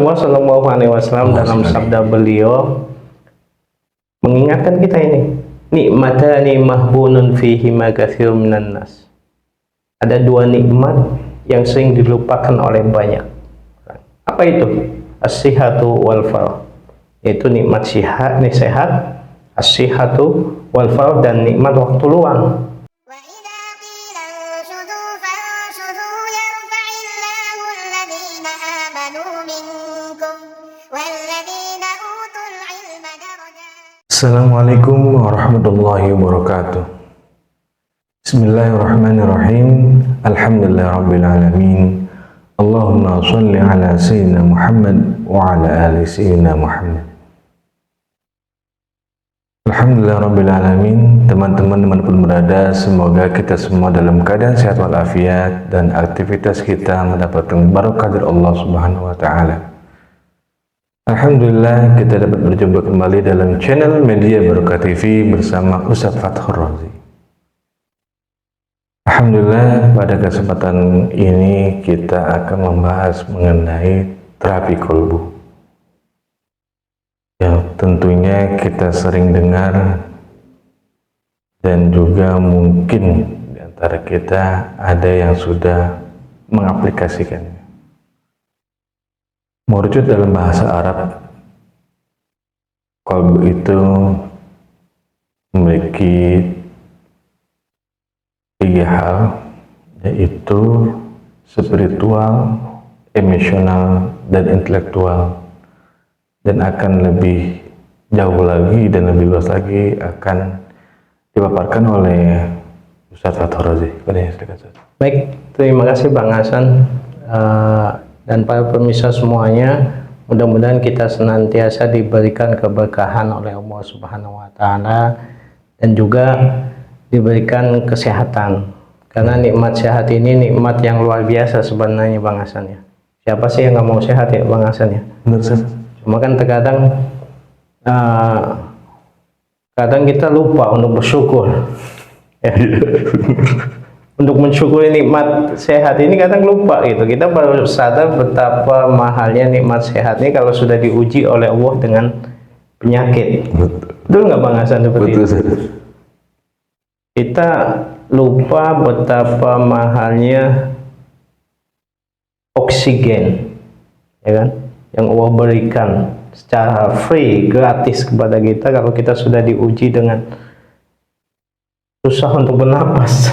Sallallahu Alaihi Wasallam dalam sabda beliau mengingatkan kita ini, nikmatani mahbunun fihi ma katsirun minan nas. Ada dua nikmat yang sering dilupakan oleh banyak. Apa itu? As-sihhatu wal farah. Yaitu nikmat sehat, as-sihhatu wal farah, dan nikmat waktu luang. Assalamualaikum warahmatullahi wabarakatuh. Bismillahirrahmanirrahim. Alhamdulillahirrabbilalamin. Allahumma salli ala sayyidina Muhammad wa ala ali sayyidina Muhammad. Alhamdulillahirrabbilalamin. Teman-teman dimanapun berada, semoga kita semua dalam keadaan sehat walafiat dan aktivitas kita mendapatkan barokah dari Allah Subhanahu wa ta'ala. Alhamdulillah, kita dapat berjumpa kembali dalam channel Media Barokah TV bersama Ustaz Fathur Razi. Alhamdulillah, pada kesempatan ini kita akan membahas mengenai terapi kolbu yang tentunya kita sering dengar dan juga mungkin di antara kita ada yang sudah mengaplikasikannya. Merujuk dalam bahasa Arab, kolbu itu memiliki tiga hal, yaitu spiritual, emosional, dan intelektual, dan akan lebih jauh lagi dan lebih luas lagi akan dipaparkan oleh Ustaz Fathur Razi. Baik, terima kasih Bang Hasan. Dan para pemirsa semuanya, mudah-mudahan kita senantiasa diberikan keberkahan oleh Allah Subhanahu wa ta'ala dan juga diberikan kesehatan, karena nikmat sehat ini nikmat yang luar biasa sebenarnya Bang Hasan ya. Siapa sih yang nggak mau sehat ya Bang Hasan ya? Benar, Sir. Cuma kan terkadang kadang kita lupa untuk bersyukur ya. Untuk mensyukuri nikmat sehat ini kadang lupa gitu. Kita baru sadar betapa mahalnya nikmat sehat ini kalau sudah diuji oleh Allah dengan penyakit. Betul nggak Bang Hasan seperti itu? Kita lupa betapa mahalnya oksigen, ya kan? Yang Allah berikan secara free, gratis kepada kita kalau kita sudah diuji dengan susah untuk bernapas.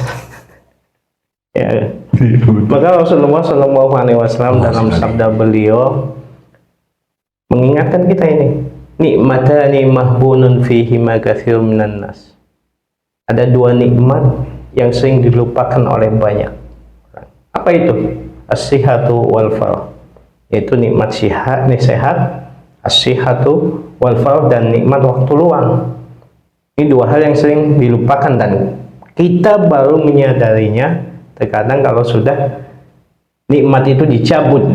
Ya. Maka Rasulullah Sallallahu Alaihi Wasallam dalam sabda beliau mengingatkan kita ini, nikmatani mahbunun fihi ma katsirun minan nas. Ada dua nikmat yang sering dilupakan oleh banyak. Apa itu? As-sihhatu wal farah. Yaitu nikmat sehat, as-sihhatu wal farah, dan nikmat waktu luang. Ini dua hal yang sering dilupakan dan kita baru menyadarinya terkadang kalau sudah nikmat itu dicabut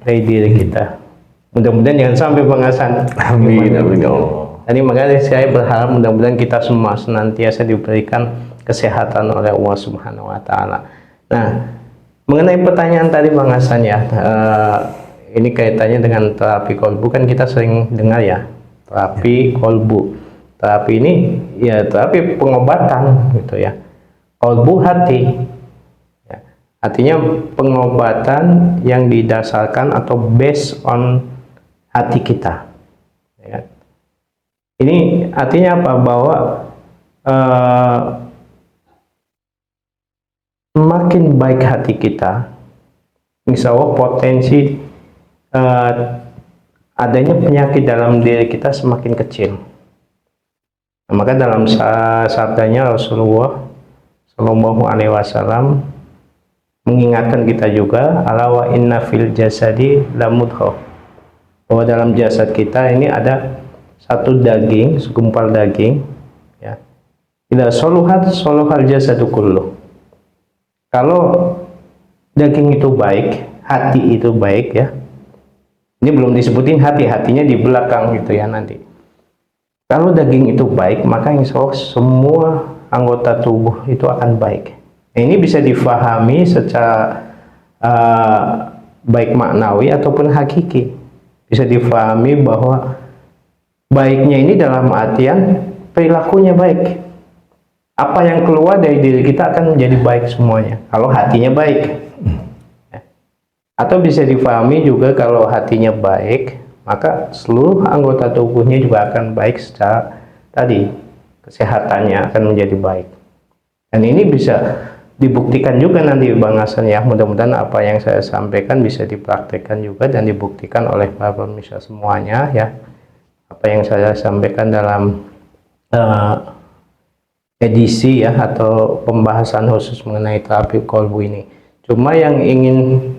dari diri kita. Mudah-mudahan jangan sampai Bang Hasan. Amin, amin ya Allah. Jadi makanya saya berharap mudah-mudahan kita semua senantiasa diberikan kesehatan oleh Allah Subhanahu wa ta'ala. Nah, mengenai pertanyaan tadi Bang Hasan ya, ini kaitannya dengan terapi kolbu, kan kita sering dengar ya, terapi kolbu. Terapi ini ya terapi pengobatan gitu ya. Kolbu hati. Artinya pengobatan yang didasarkan atau based on hati kita. Ya. Ini artinya apa? Bahwa semakin baik hati kita, insya Allah potensi adanya penyakit dalam diri kita semakin kecil. Nah, maka dalam sabdanya Rasulullah Sallallahu Alaihi Wasallam mengingatkan kita juga, ala wa inna fil jasadi lamudghah, bahwa dalam jasad kita ini ada satu daging, segumpal daging ya. Idza saluhat saluhal jasadu kullu. Kalau daging itu baik, hati itu baik ya. Ini belum disebutin hatinya di belakang gitu ya nanti. Kalau daging itu baik, maka insya Allah semua anggota tubuh itu akan baik. Ini bisa difahami secara baik maknawi ataupun hakiki. bisa difahami bahwa baiknya ini dalam artian perilakunya baik. Apa yang keluar dari diri kita akan menjadi baik semuanya kalau hatinya baik. Atau bisa difahami juga kalau hatinya baik, maka seluruh anggota tubuhnya juga akan baik secara tadi, kesehatannya akan menjadi baik. Dan ini bisa dibuktikan juga nanti Bang Hasan ya. Mudah-mudahan apa yang saya sampaikan bisa dipraktekkan juga dan dibuktikan oleh para pemirsa semuanya ya. Apa yang saya sampaikan dalam edisi ya atau pembahasan khusus mengenai terapi kolbu ini. Cuma yang ingin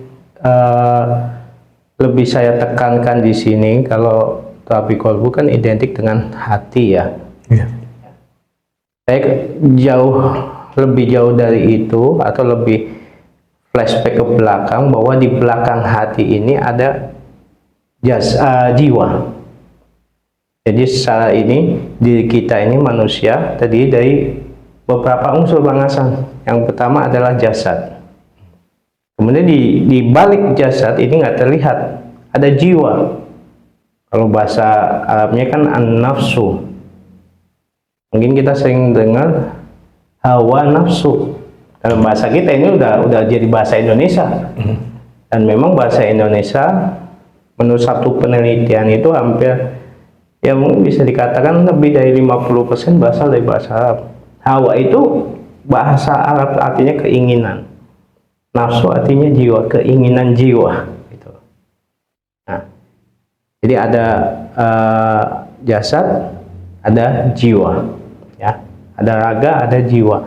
lebih saya tekankan di sini, kalau terapi kolbu kan identik dengan hati ya. Iya. Saya lebih jauh dari itu atau lebih flashback ke belakang, bahwa di belakang hati ini ada jiwa. Jadi secara ini diri kita ini manusia tadi dari beberapa unsur Bang Hasan. Yang pertama adalah jasad. Kemudian di balik jasad ini nggak terlihat, ada jiwa. Kalau bahasa Arabnya kan an-nafsu. Mungkin kita sering dengar hawa nafsu. Dalam bahasa kita ini udah jadi bahasa Indonesia. Dan memang bahasa Indonesia menurut satu penelitian itu hampir, ya mungkin bisa dikatakan lebih dari 50% berasal dari bahasa Arab. Hawa itu bahasa Arab artinya keinginan. Nafsu artinya jiwa, keinginan jiwa gitu. Nah, jadi ada jasad, ada jiwa ya. Ada raga, ada jiwa.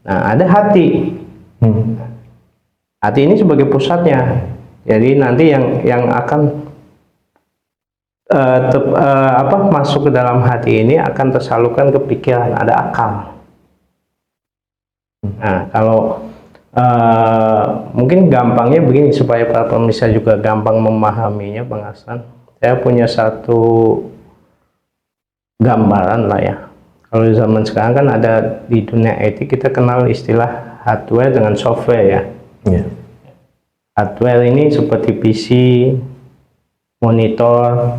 Nah, ada hati. Hati ini sebagai pusatnya. Jadi nanti yang akan masuk ke dalam hati ini akan tersalurkan ke pikiran, ada akal. Nah, kalau mungkin gampangnya begini supaya para pemirsa juga gampang memahaminya Bang Hasan. Saya punya satu gambaran lah ya. Kalau di zaman sekarang kan ada di dunia IT kita kenal istilah hardware dengan software ya. Yeah. Hardware ini seperti PC, monitor,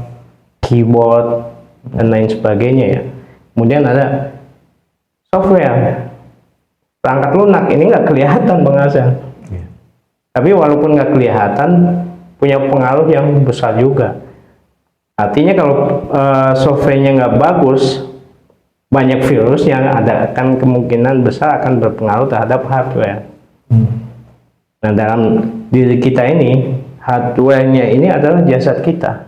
keyboard dan lain sebagainya ya. Kemudian ada software, perangkat lunak. Ini nggak kelihatan Bang Hasan. Yeah. Tapi walaupun nggak kelihatan, punya pengaruh yang besar juga. Artinya kalau softwarenya nggak bagus, banyak virus yang ada, akan kemungkinan besar akan berpengaruh terhadap hardware. Nah, dalam diri kita ini, hardware-nya ini adalah jasad kita.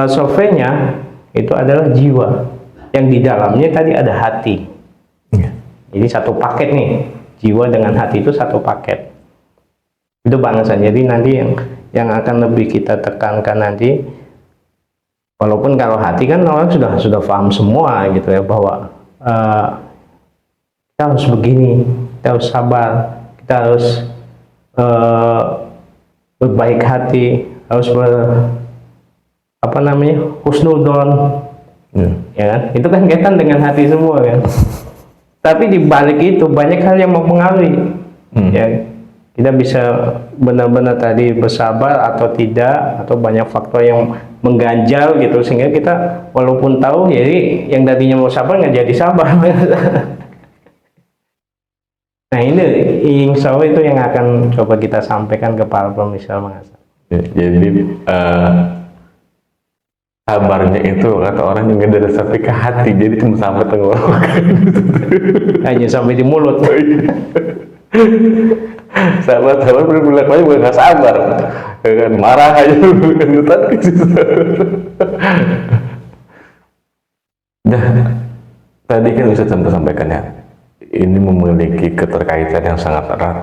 Software-nya itu adalah jiwa, yang di dalamnya tadi ada hati. Yeah. Jadi satu paket nih, jiwa dengan hati itu satu paket. Itu Bang Hasan. Jadi nanti yang akan lebih kita tekankan nanti, walaupun kalau hati kan orang sudah paham semua gitu ya, bahwa kita harus begini, kita harus sabar, kita harus berbaik hati, harus husnudon, ya kan? Itu kan kaitan dengan hati semua kan. Tapi di balik itu banyak hal yang mempengaruhi. Ya, kita bisa benar-benar tadi bersabar atau tidak, atau banyak faktor yang mengganjal gitu, sehingga kita walaupun tahu, jadi yang tadinya mau sabar nggak jadi sabar. Nah, ini insya Allah itu yang akan coba kita sampaikan ke para pemirsa Bang Hasan. Jadi sabarnya itu kata orang yang nggak ada sampai ke hati, jadi cuma sampai tenggorokan. Hanya sampai di mulut. Sabar berbulan aja bukan nggak sabar, kan marah aja bukan tadi. Nah, tadi kan bisa contoh sampaikan ya, ini memiliki keterkaitan yang sangat erat,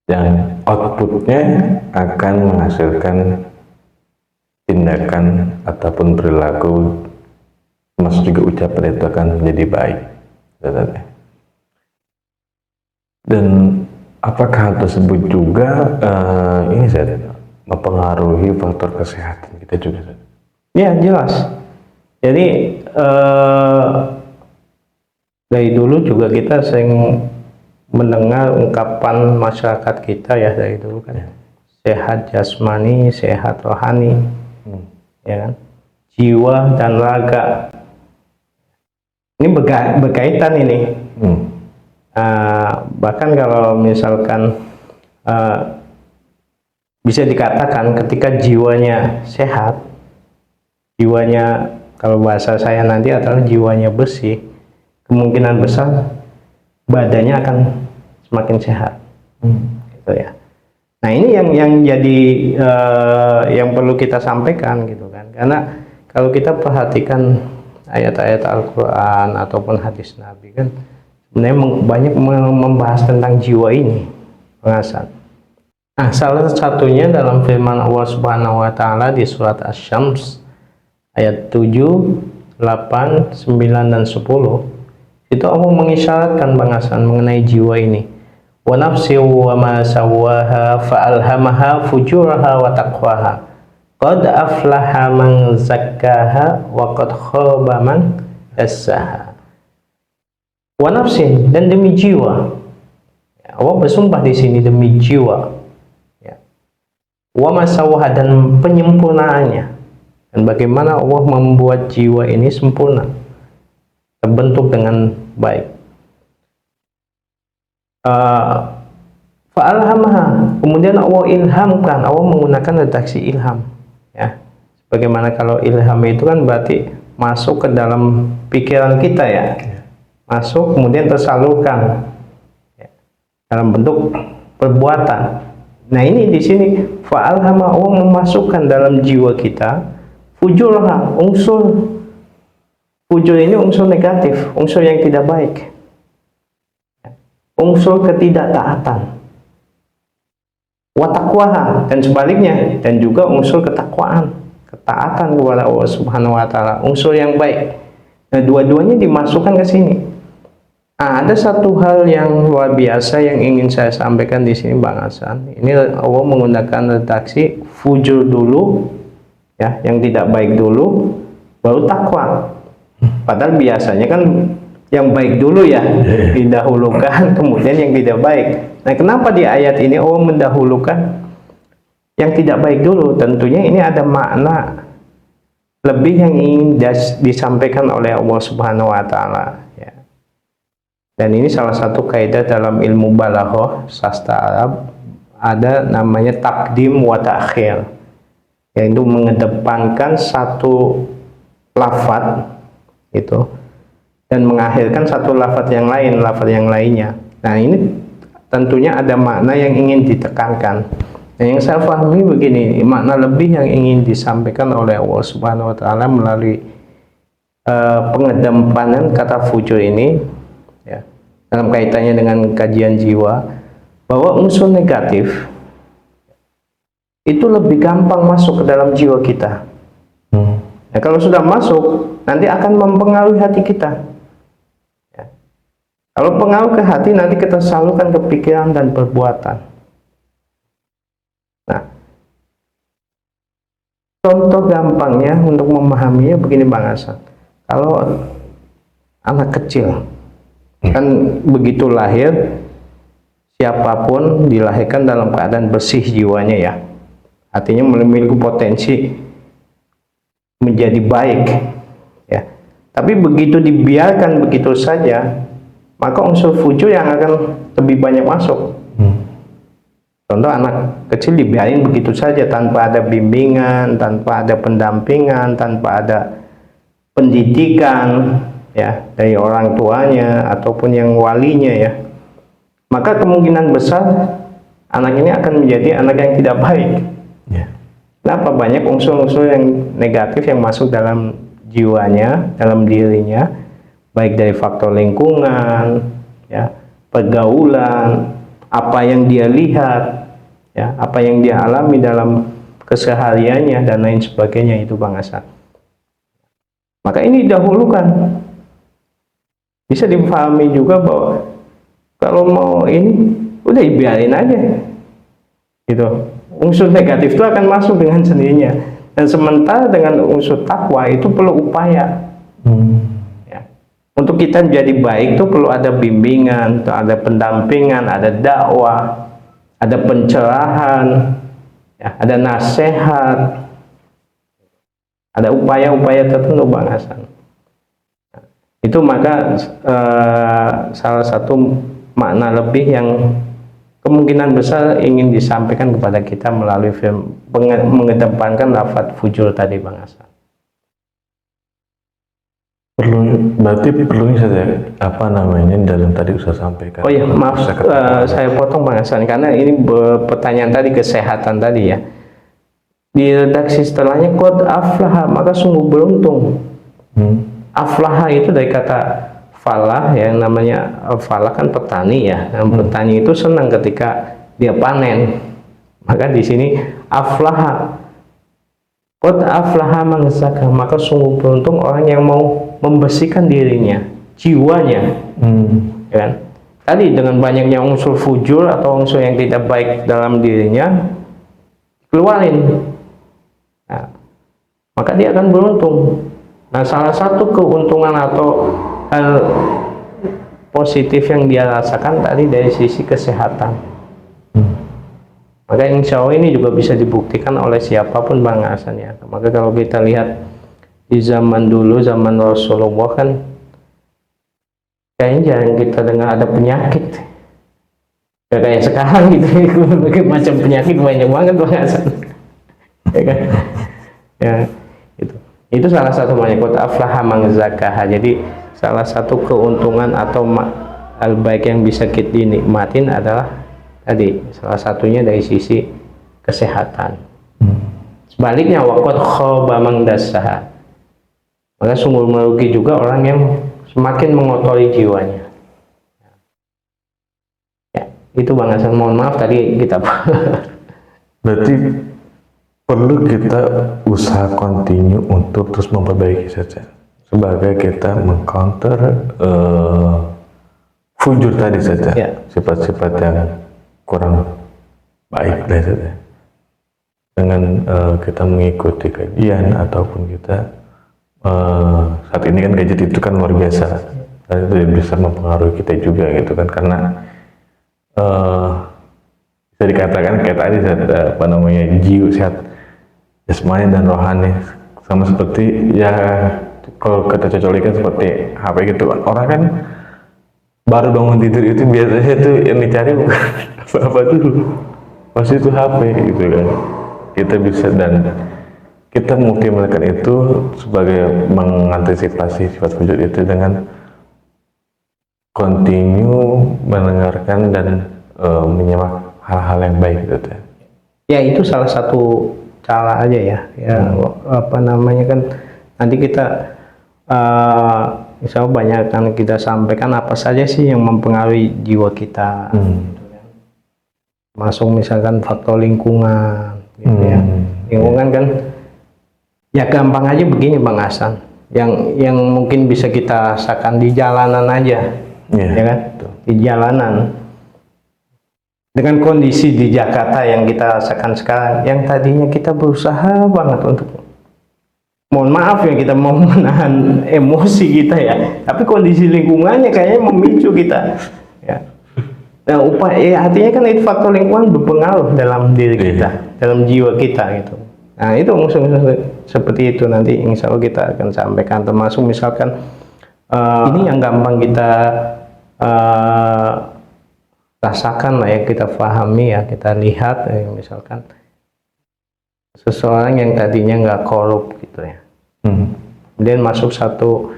yang outputnya akan menghasilkan tindakan ataupun perilaku, termasuk juga ucapan itu akan menjadi baik. Dan apakah hal tersebut juga ini mempengaruhi faktor kesehatan kita juga? Ya, jelas. Jadi dari dulu juga kita sering mendengar ungkapan masyarakat kita ya dari dulu kan, sehat jasmani, sehat rohani, ya kan, jiwa dan raga. Ini berkaitan ini. Bahkan kalau misalkan bisa dikatakan ketika jiwanya sehat, jiwanya, kalau bahasa saya nanti adalah jiwanya bersih, kemungkinan besar badannya akan semakin sehat. Gitu ya. Nah ini yang jadi yang perlu kita sampaikan gitu kan, karena kalau kita perhatikan ayat-ayat Al-Quran ataupun hadis Nabi kan sebenarnya banyak membahas tentang jiwa ini, pengasan. Nah, salah satunya dalam firman Allah Subhanahu wa taala di surat Asy-Syams ayat 7, 8, 9 dan 10. Itu Allah mengisyaratkan pengasan mengenai jiwa ini. Wa nafsi wa ma sawwaha fa'alhamaha fujuraha wa taqwaha. Qad aflaha man zakkaha wa qad khaba man dassaha. Wa nafsin, dan demi jiwa. Allah bersumpah di sini demi jiwa. Ya. Wa ma sawwaha, dan penyempurnaannya. Dan bagaimana Allah membuat jiwa ini sempurna, terbentuk dengan baik. Fa'alhamaha, kemudian Allah ilhamkan, Allah menggunakan redaksi ilham, ya. Sebagaimana kalau ilham itu kan berarti masuk ke dalam pikiran kita ya, masuk kemudian tersalurkan ya, dalam bentuk perbuatan. Nah ini di sini fa'alhama, Allah memasukkan dalam jiwa kita fujurha, unsur fujur ini unsur negatif, unsur yang tidak baik, unsur ketidaktaatan, watakwaha, dan sebaliknya, dan juga unsur ketakwaan, ketaatan kepada Allah Subhanahu wa taala, unsur yang baik. Nah, dua-duanya dimasukkan ke sini. Nah, ada satu hal yang luar biasa yang ingin saya sampaikan di sini, Bang Hasan. Ini Allah menggunakan redaksi fujur dulu, ya, yang tidak baik dulu, baru takwa. Padahal biasanya kan yang baik dulu ya didahulukan, kemudian yang tidak baik. Nah, kenapa di ayat ini Allah mendahulukan yang tidak baik dulu? Tentunya ini ada makna lebih yang ingin disampaikan oleh Allah Subhanahu wa taala ya. Dan ini salah satu kaidah dalam ilmu balaghah sastra Arab, ada namanya takdim wa ta'khir, yaitu mengedepankan satu lafadz itu dan mengakhirkan satu lafadz yang lain, lafadz yang lainnya. Nah ini tentunya ada makna yang ingin ditekankan. Nah yang saya pahami begini, makna lebih yang ingin disampaikan oleh Allah Subhanahu wa taala melalui pengedepanan kata fujur ini ya, dalam kaitannya dengan kajian jiwa, bahwa unsur negatif itu lebih gampang masuk ke dalam jiwa kita. Nah, kalau sudah masuk, nanti akan mempengaruhi hati kita. Ya. Kalau pengaruh ke hati, nanti kita salurkan ke pikiran dan perbuatan. Nah, contoh gampangnya untuk memahaminya begini Bang Hasan. Kalau anak kecil, kan begitu lahir, siapapun dilahirkan dalam keadaan bersih jiwanya ya. Artinya memiliki potensi menjadi baik ya. Tapi begitu dibiarkan begitu saja, maka unsur fujur yang akan lebih banyak masuk. Contoh anak kecil dibiarin begitu saja tanpa ada bimbingan, tanpa ada pendampingan, tanpa ada pendidikan ya dari orang tuanya ataupun yang walinya ya, maka kemungkinan besar anak ini akan menjadi anak yang tidak baik. Kenapa? Banyak unsur-unsur yang negatif yang masuk dalam jiwanya, dalam dirinya, baik dari faktor lingkungan, ya, pergaulan, apa yang dia lihat, ya, apa yang dia alami dalam kesehariannya dan lain sebagainya itu Bang Hasan. Maka ini didahulukan. Bisa dipahami juga bahwa kalau mau ini udah biarin aja, gitu. Unsur negatif itu akan masuk dengan sendirinya, dan sementara dengan unsur takwa itu perlu upaya ya. Untuk kita menjadi baik tuh perlu ada bimbingan, tuh ada pendampingan, ada dakwah, ada pencerahan, ya, ada nasihat, ada upaya-upaya tertentu Bang Hasan. Itu maka salah satu makna lebih yang kemungkinan besar ingin disampaikan kepada kita melalui film, mengedepankan lafaz fujur tadi Bang Hasan. Berarti perlunya saja apa namanya dalam tadi Ustaz sampaikan. Oh ya, maaf, saya potong Bang Hasan karena ini pertanyaan tadi kesehatan tadi ya. Di redaksi setelahnya qad aflaha, maka sungguh beruntung. Aflaha itu dari kata falah, yang namanya falah kan petani ya. Petani itu senang ketika dia panen. Maka di sini aflaha, qad aflaha man zakka, maka sungguh beruntung orang yang mau membersihkan dirinya, jiwanya, ya kan? Tadi dengan banyaknya unsur fujur atau unsur yang tidak baik dalam dirinya, keluarin, nah, maka dia akan beruntung. Nah, salah satu keuntungan atau hal positif yang dia rasakan tadi dari sisi kesehatan. Maka insya Allah ini juga bisa dibuktikan oleh siapapun Bang Hasan ya. Maka kalau kita lihat di zaman dulu, zaman Rasulullah kan kayaknya jarang kita dengar ada penyakit ya, kayak sekarang gitu. Berbagai macam penyakit banyak banget Bang Hasan, ya kan? Ya, itu salah satu makna qad aflaha man zakkaha. Jadi salah satu keuntungan atau hal baik yang bisa kita dinikmatin adalah tadi salah satunya dari sisi kesehatan. Sebaliknya waqad khaba man dassaha, maka sungguh merugi juga orang yang semakin mengotori jiwanya. Ya, itu Bang Hasan, mohon maaf tadi kita Berarti perlu kita usaha kontinu untuk terus memperbaiki saja sebagai kita mengcounter fujur tadi saja, ya, sifat-sifat yang kurang baik saja, dengan kita mengikuti kajian ataupun kita saat ini kan gadget itu kan luar biasa dan itu bisa mempengaruhi kita juga gitu kan, karena bisa dikatakan kayak tadi apa namanya jiwa sehat jasmani dan rohani, sama seperti ya kalau kita cocokkan seperti HP gitu kan, orang kan baru bangun tidur itu biasanya tuh yang dicari bukan apa dulu, pasti itu HP gitu kan. Kita bisa dan kita mengoptimalkan itu sebagai mengantisipasi sifat wujud itu dengan continue mendengarkan dan menyimak hal-hal yang baik gitu ya. Ya, itu salah satu cara aja ya. Ya, apa namanya kan nanti kita insya Allah banyak kan kita sampaikan apa saja sih yang mempengaruhi jiwa kita. Gitu kan. Masuk misalkan faktor lingkungan gitu ya. Lingkungan kan ya gampang aja begini Bang Hasan, yang mungkin bisa kita rasakan di jalanan aja, ya kan? Di jalanan dengan kondisi di Jakarta yang kita rasakan sekarang, yang tadinya kita berusaha banget untuk, mohon maaf ya, kita mau menahan emosi kita ya, tapi kondisi lingkungannya kayaknya memicu kita ya. Nah, upaya artinya kan itu faktor lingkungan berpengaruh dalam diri kita, dalam jiwa kita gitu. Nah, itu unsur-unsur seperti itu nanti insya Allah kita akan sampaikan, termasuk misalkan ini yang gampang kita rasakan lah ya, kita pahami ya, kita lihat ya, misalkan seseorang yang tadinya nggak korup gitu ya, kemudian masuk satu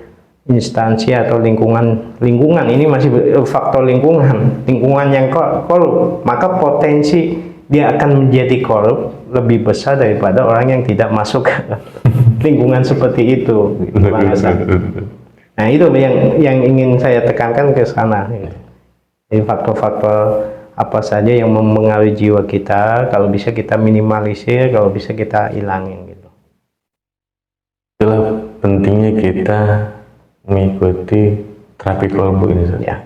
instansi atau lingkungan ini masih faktor lingkungan yang korup, maka potensi dia akan menjadi korup lebih besar daripada orang yang tidak masuk ke lingkungan seperti itu. Nah, itu yang ingin saya tekankan ke sana. Jadi faktor-faktor apa saja yang mempengaruhi jiwa kita, kalau bisa kita minimalisir, kalau bisa kita hilangin gitu. Itulah pentingnya kita mengikuti terapi kolbu ini saja. Ya.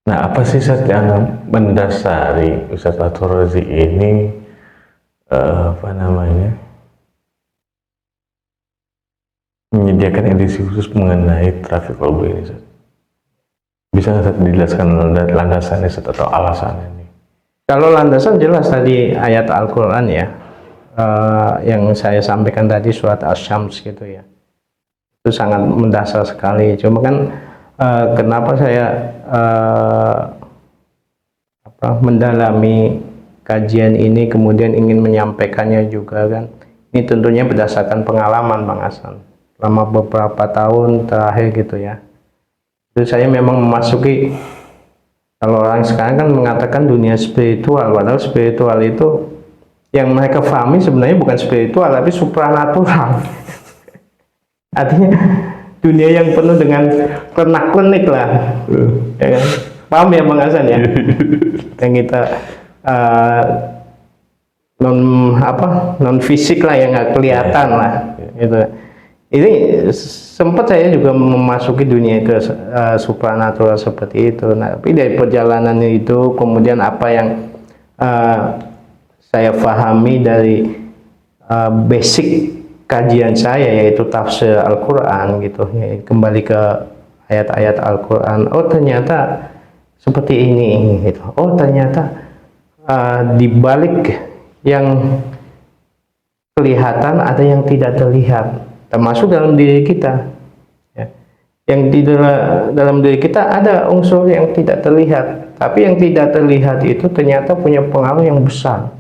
Nah, apa sih Ustaz yang mendasari Ustaz Fathur Razi ini menyediakan edisi khusus mengenai traffic kolbu ini, Ustaz. Bisa nggak Ustaz dijelaskan landasannya Ustaz, atau alasannya ini? Kalau landasan jelas tadi ayat Al-Quran ya, yang saya sampaikan tadi surat Asy-Syams gitu ya, itu sangat mendasar sekali. Cuma kan kenapa saya mendalami kajian ini kemudian ingin menyampaikannya juga kan, ini tentunya berdasarkan pengalaman Bang Hasan selama beberapa tahun terakhir gitu ya. Itu saya memang memasuki, kalau orang sekarang kan mengatakan dunia spiritual, padahal spiritual itu yang mereka pahami sebenarnya bukan spiritual tapi supranatural. Artinya dunia yang penuh dengan pernak-pernik lah, ya kan? Paham ya Bang Hasan ya? Yang kita non fisik lah, yang nggak kelihatan lah, gitu. Ini sempat saya juga memasuki dunia ke supranatural seperti itu. Nah, tapi dari perjalanan itu kemudian apa yang saya pahami dari basic kajian saya, yaitu tafsir Al-Quran gitu ya, kembali ke ayat-ayat Al-Quran. Oh ternyata seperti ini gitu. Oh ternyata di balik yang kelihatan ada yang tidak terlihat, termasuk dalam diri kita ya. Yang di dalam diri kita ada unsur yang tidak terlihat, tapi yang tidak terlihat itu ternyata punya pengaruh yang besar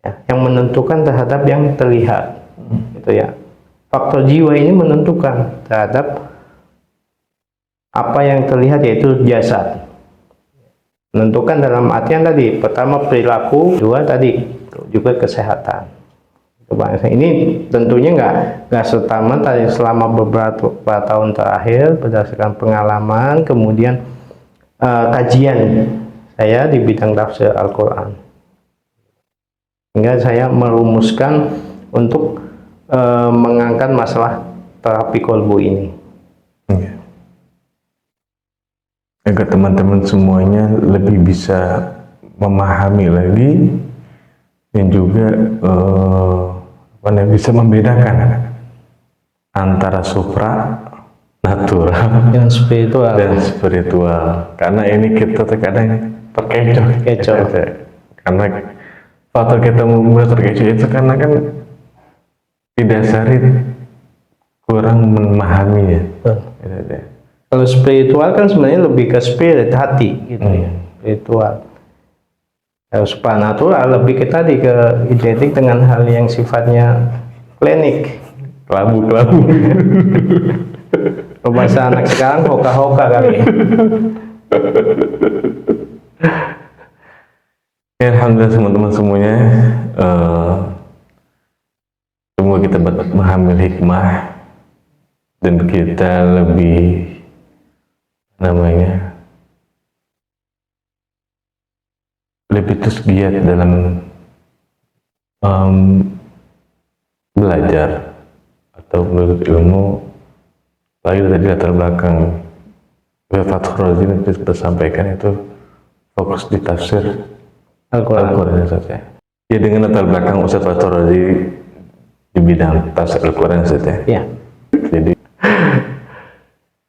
ya, yang menentukan terhadap yang terlihat gitu ya. Faktor jiwa ini menentukan terhadap apa yang terlihat, yaitu jasad. Menentukan dalam artian tadi, pertama perilaku, dua tadi juga kesehatan. Ini tentunya nggak serta-merta selama beberapa tahun terakhir berdasarkan pengalaman, kemudian kajian saya di bidang tafsir Al-Quran, hingga saya merumuskan untuk mengangkat masalah terapi kolbu ini. Agar teman-teman semuanya lebih bisa memahami lagi dan juga bisa membedakan antara supra natural dan spiritual. Karena ini kita terkadang terkecoh. Karena faktor kita mudah terkecoh itu karena kan didasari kurang memahaminya. Kalau spiritual kan sebenarnya lebih ke spirit, hati gitu ya, spiritual. Kalau supernatural lebih ke tadi, ke identik dengan hal yang sifatnya klinik, kelabu. Kalau bahasa anak sekarang hoka-hoka kali. Ya, alhamdulillah teman-teman semuanya, semoga kita mengambil hikmah dan kita lebih lebih terus giat dalam belajar atau menuntut ilmu. Lagi tadi latar belakang Fathur Razi yang kita sampaikan itu fokus di tafsir Al-Quran saja. Ya, dengan latar belakang Ustaz Fathur Razi di bidang tafsir Al-Quran saja. Ya. Jadi,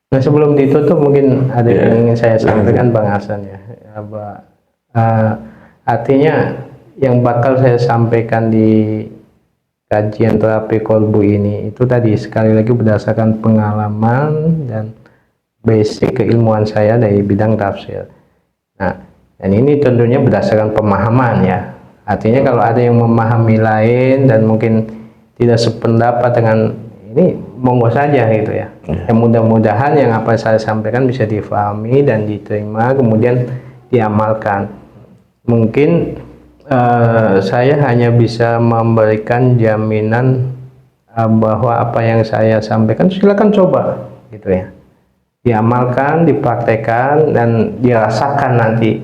nah sebelum ditutup mungkin ada yang ingin saya sampaikan Bang Hasan ya. Artinya yang bakal saya sampaikan di kajian terapi kolbu ini itu tadi sekali lagi berdasarkan pengalaman dan basic keilmuan saya dari bidang tafsir. Nah, dan ini tentunya berdasarkan pemahaman ya. Artinya kalau ada yang memahami lain dan mungkin tidak sependapat dengan ini, monggo saja gitu ya. Yang mudah-mudahan yang apa saya sampaikan bisa difahami dan diterima kemudian diamalkan. Mungkin saya hanya bisa memberikan jaminan bahwa apa yang saya sampaikan silakan coba gitu ya, diamalkan, dipraktekkan dan dirasakan nanti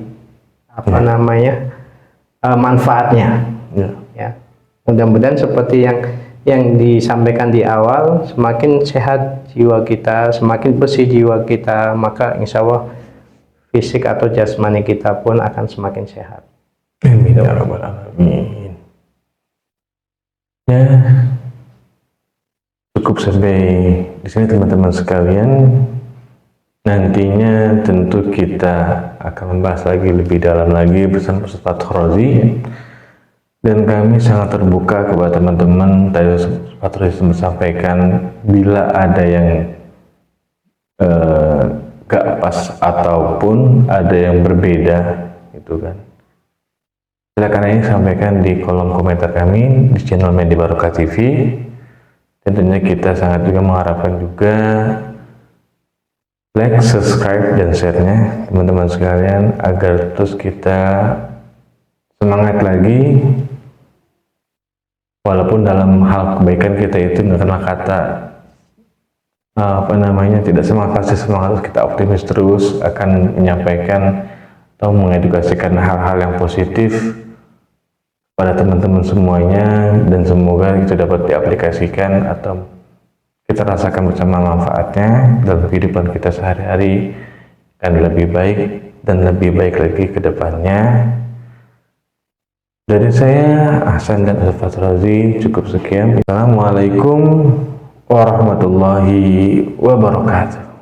manfaatnya ya. Mudah-mudahan seperti yang disampaikan di awal, semakin sehat jiwa kita, semakin bersih jiwa kita, maka insya Allah fisik atau jasmani kita pun akan semakin sehat. Amin ya rabbal alamin. Ya, cukup sampai di sini teman-teman sekalian. Nantinya tentu kita akan membahas lagi lebih dalam lagi bersama Ustaz Fathur Razi, dan kami sangat terbuka kepada teman-teman. Tadi Ustaz Fathur Razi sampaikan bila ada yang gak pas ataupun ada yang berbeda gitu kan, silakan aja sampaikan di kolom komentar kami di channel Media Barokah TV. Tentunya kita sangat juga mengharapkan juga like, subscribe, dan share-nya teman-teman sekalian agar terus kita semangat lagi, walaupun dalam hal kebaikan kita itu nggak kena kata tidak semangat, pasti semangat, kita optimis terus akan menyampaikan atau mengedukasikan hal-hal yang positif pada teman-teman semuanya, dan semoga itu dapat diaplikasikan atau kita rasakan bersama manfaatnya dalam kehidupan kita sehari-hari, dan lebih baik dan lebih baik lagi ke depannya. Dari saya, Ahsan dan Ustaz Fathur Razi, cukup sekian. Assalamualaikum warahmatullahi wabarakatuh.